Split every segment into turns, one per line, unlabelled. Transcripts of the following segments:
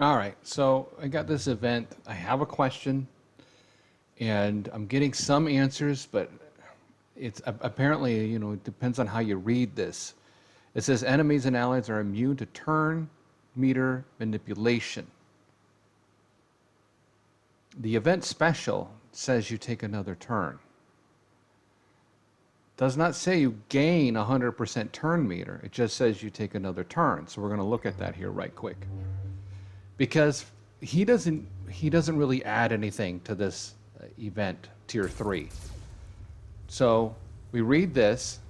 All right, so I got this event. I have a question, and I'm getting some answers, but it's apparently, it depends on how you read this. It says enemies and allies are immune to turn meter manipulation. The event special says you take another turn. Does not say you gain 100% turn meter. It just says you take another turn. So we're going to look at that here right quick. Because he doesn't really add anything to this event tier 3. So we read this.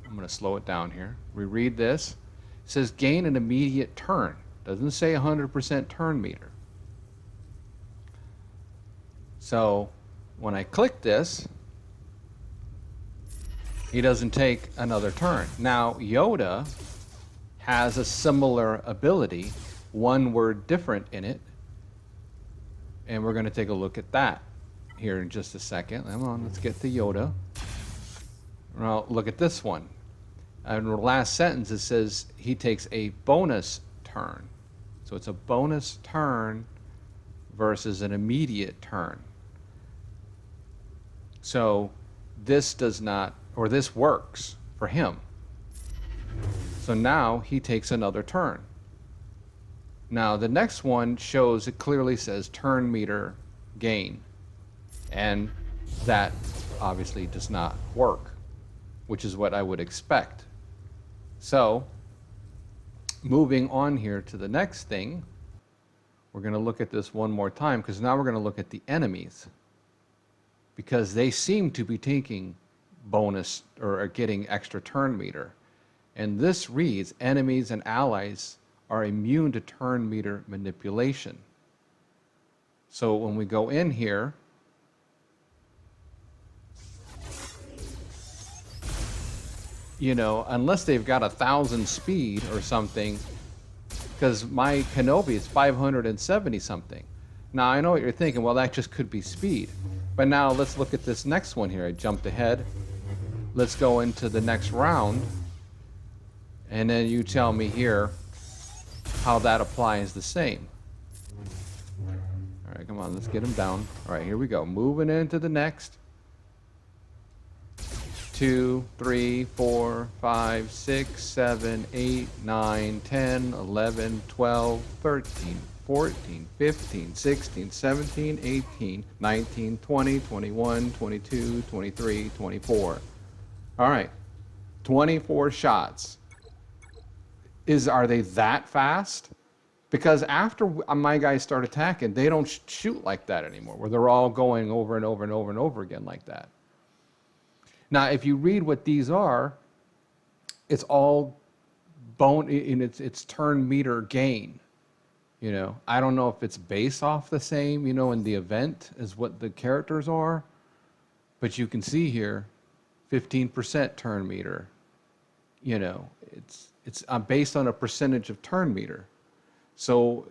I'm going to slow it down here. We read this. It says gain an immediate turn. Doesn't say 100% turn meter. So when I click this, he doesn't take another turn. Now Yoda has a similar ability, one word different in it, and we're going to take a look at that here in just a second. Come on, let's get to Yoda. Now look at this one. In the last sentence it says he takes a bonus turn. So it's a bonus turn versus an immediate turn. So this does not, or this works for him. So now he takes another turn. Now the next one shows, it clearly says turn meter gain. And that obviously does not work, which is what I would expect. So moving on here to the next thing, we're going to look at this one more time, because now we're going to look at the enemies, because they seem to be taking bonus or are getting extra turn meter. And this reads enemies and allies are immune to turn meter manipulation. So when we go in here, unless they've got 1,000 speed or something, because my Kenobi is 570 something. Now I know what you're thinking, well, that just could be speed. But now let's look at this next one here. I jumped ahead. Let's go into the next round, and then you tell me here how that applies the same. All right, come on, let's get him down. All right, here we go. Moving into the next. 2, 3, 4, 5, 6, 7, 8, 9, 10, 11, 12, 13, 14, 15, 16, 17, 18, 19, 20, 21, 22, 23, 24. All right, 24 shots. Are they that fast? Because after my guys start attacking, they don't shoot like that anymore, where they're all going over and over and over and over again like that. Now, if you read what these are, it's all bone in its turn meter gain. I don't know if it's based off the same, in the event as what the characters are, but you can see here, 15% turn meter. It's based on a percentage of turn meter. So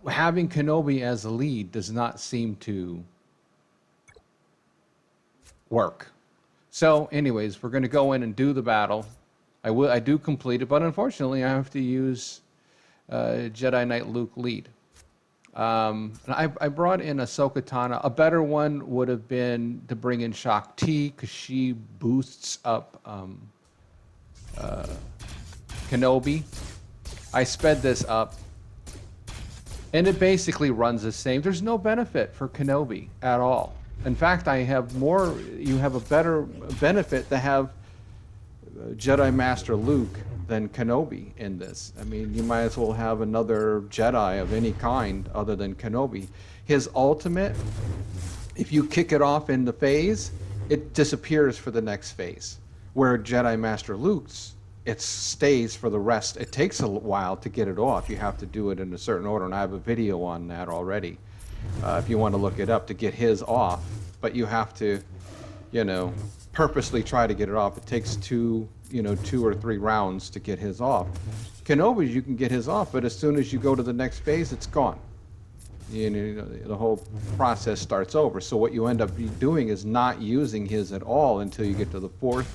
having Kenobi as a lead does not seem to work. So anyways, we're going to go in and do the battle. I do complete it, but unfortunately I have to use Jedi Knight Luke lead. I brought in Ahsoka Tano. A better one would have been to bring in Shaak Ti, because she boosts up Kenobi. I sped this up, and it basically runs the same. There's no benefit for Kenobi at all. In fact, you have a better benefit to have Jedi Master Luke than Kenobi in this. I mean, you might as well have another Jedi of any kind other than Kenobi. His ultimate, if you kick it off in the phase, it disappears for the next phase. Where Jedi Master Luke's, it stays for the rest. It takes a while to get it off. You have to do it in a certain order, and I have a video on that already. If you want to look it up to get his off, but you have to, purposely try to get it off. It takes 2 or 3 rounds to get his off. Kenobi, you can get his off, but as soon as you go to the next phase, it's gone. The whole process starts over. So what you end up doing is not using his at all until you get to the 4th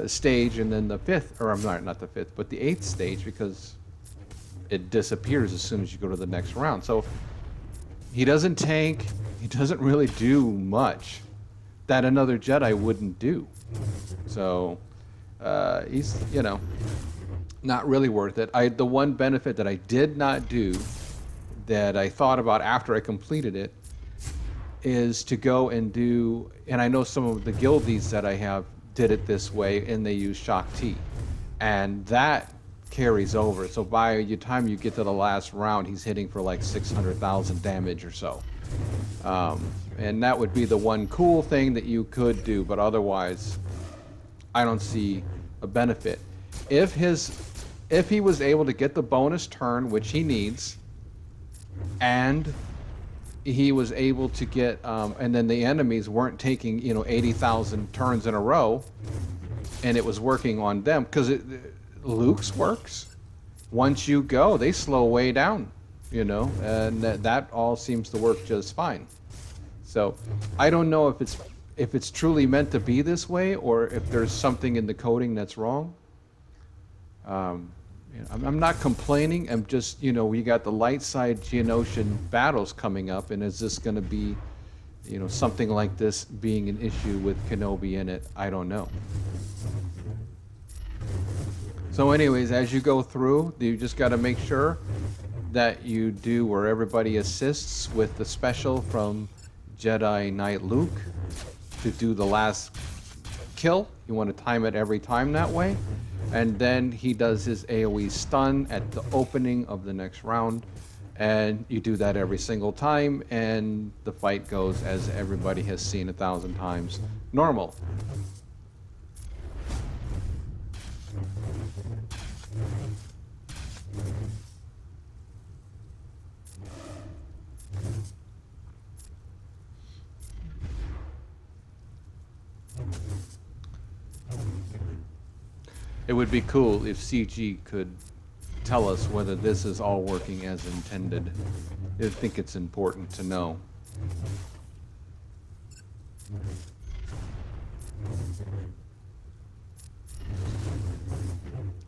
stage, and then the 5th, or I'm sorry, not the 5th, but the 8th stage, because it disappears as soon as you go to the next round. So he doesn't tank. He doesn't really do much that another Jedi wouldn't do. So he's, you know, not really worth it. The one benefit that I did not do that I thought about after I completed it is to go and do, and I know some of the guildies that I have did it this way, and they use Shock T, and that carries over. So by the time you get to the last round, he's hitting for like 600,000 damage or so. And that would be the one cool thing that you could do, but otherwise, I don't see a benefit. If he was able to get the bonus turn, which he needs, and he was able to get, and then the enemies weren't taking, 80,000 turns in a row, and it was working on them, because Luke's works. Once you go, they slow way down, and that all seems to work just fine. So I don't know if it's truly meant to be this way, or if there's something in the coding that's wrong. I'm not complaining. I'm just, we got the light side Geonosian battles coming up, and is this going to be, something like this being an issue with Kenobi in it? I don't know. So anyways, as you go through, you just got to make sure that you do where everybody assists with the special from Jedi Knight Luke to do the last kill. You want to time it every time that way. And then he does his AoE stun at the opening of the next round. And you do that every single time, and the fight goes as everybody has seen 1,000 times normal. It would be cool if CG could tell us whether this is all working as intended. I think it's important to know.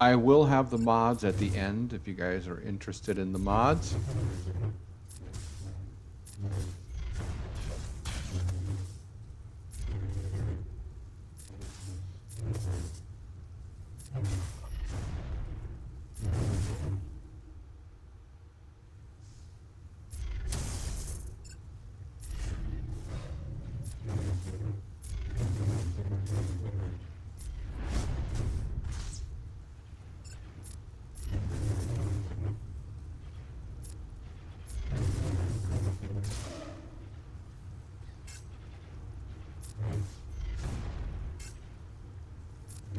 I will have the mods at the end if you guys are interested in the mods.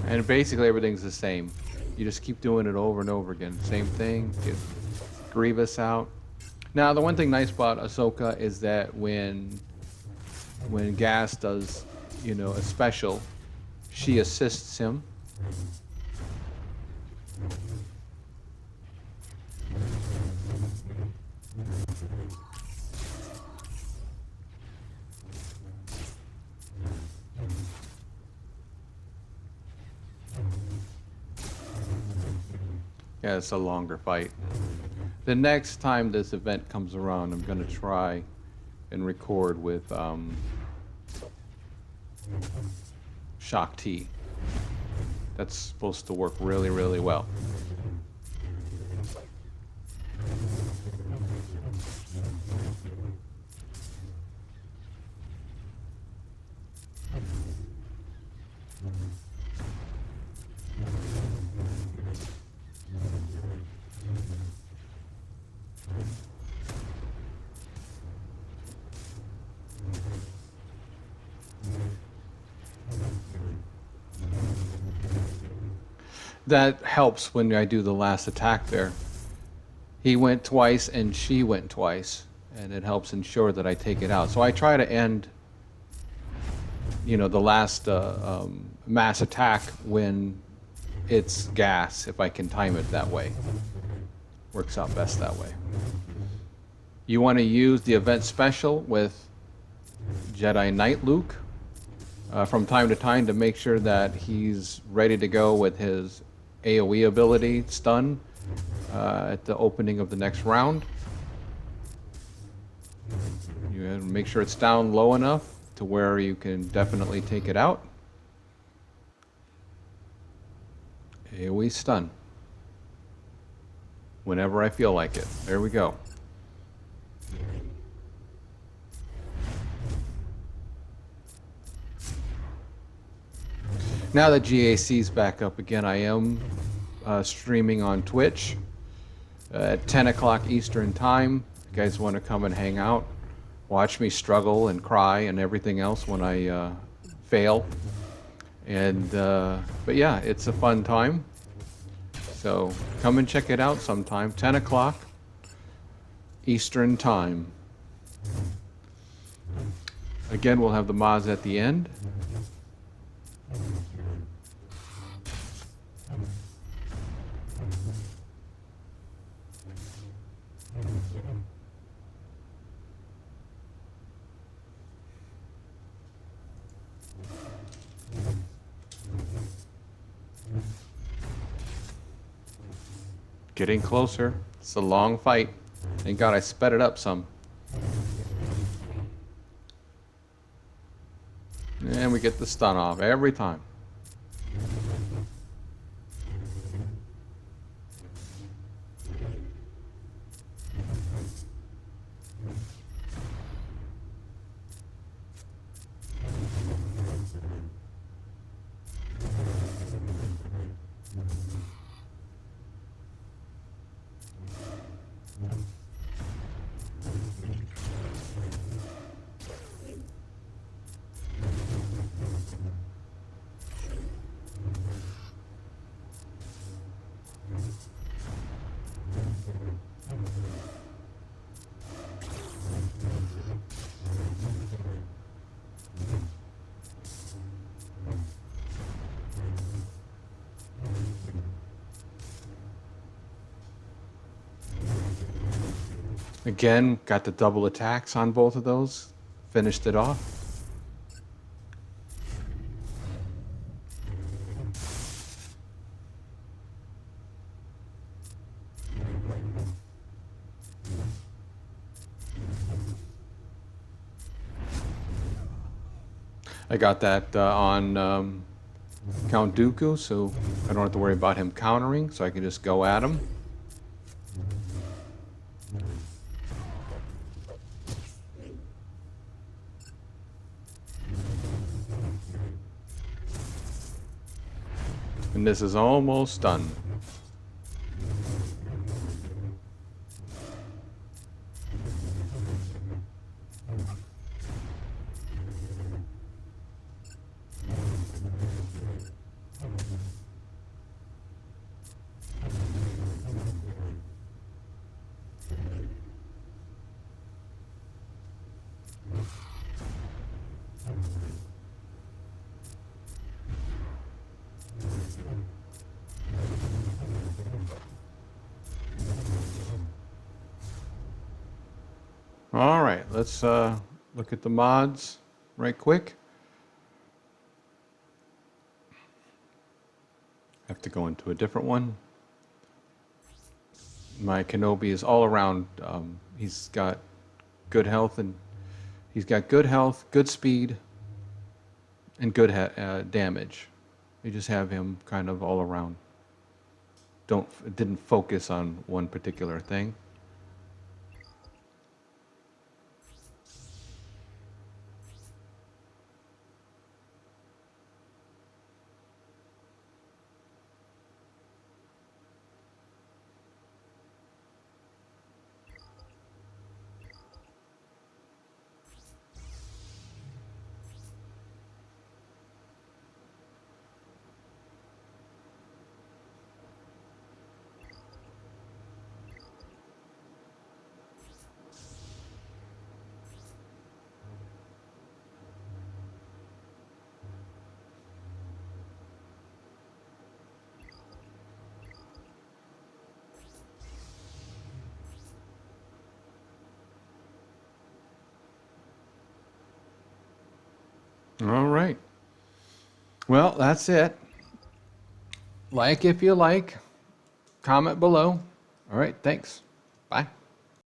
And basically everything's the same. You just keep doing it over and over again. Same thing. Get Grievous out. Now the one thing nice about Ahsoka is that when Gas does, a special, she assists him. Yeah, it's a longer fight. The next time this event comes around, I'm going to try and record with Shock T. That's supposed to work really, really well. That helps when I do the last attack there. He went twice and she went twice, and it helps ensure that I take it out. So I try to end, the last mass attack when it's Gas, if I can time it that way. Works out best that way. You want to use the event special with Jedi Knight Luke from time to time to make sure that he's ready to go with his AoE ability, stun, at the opening of the next round. You have to make sure it's down low enough to where you can definitely take it out. AoE stun. Whenever I feel like it. There we go. Now that GAC's back up again, I am streaming on Twitch at 10 o'clock Eastern Time. If you guys want to come and hang out, watch me struggle and cry and everything else when I fail. And but yeah, it's a fun time. So come and check it out sometime. 10 o'clock Eastern Time. Again, we'll have the mods at the end. Getting closer. It's a long fight. Thank God I sped it up some. And we get the stun off every time. Again, got the double attacks on both of those. Finished it off. I got that on Count Dooku, so I don't have to worry about him countering, so I can just go at him. And this is almost done. All right, let's look at the mods right quick. Have to go into a different one. My Kenobi is all around. He's got good health, and he's got good health, good speed, and good damage. You just have him kind of all around. Didn't focus on one particular thing. All right. Well, that's it. Like if you like, comment below, All right, thanks. Bye.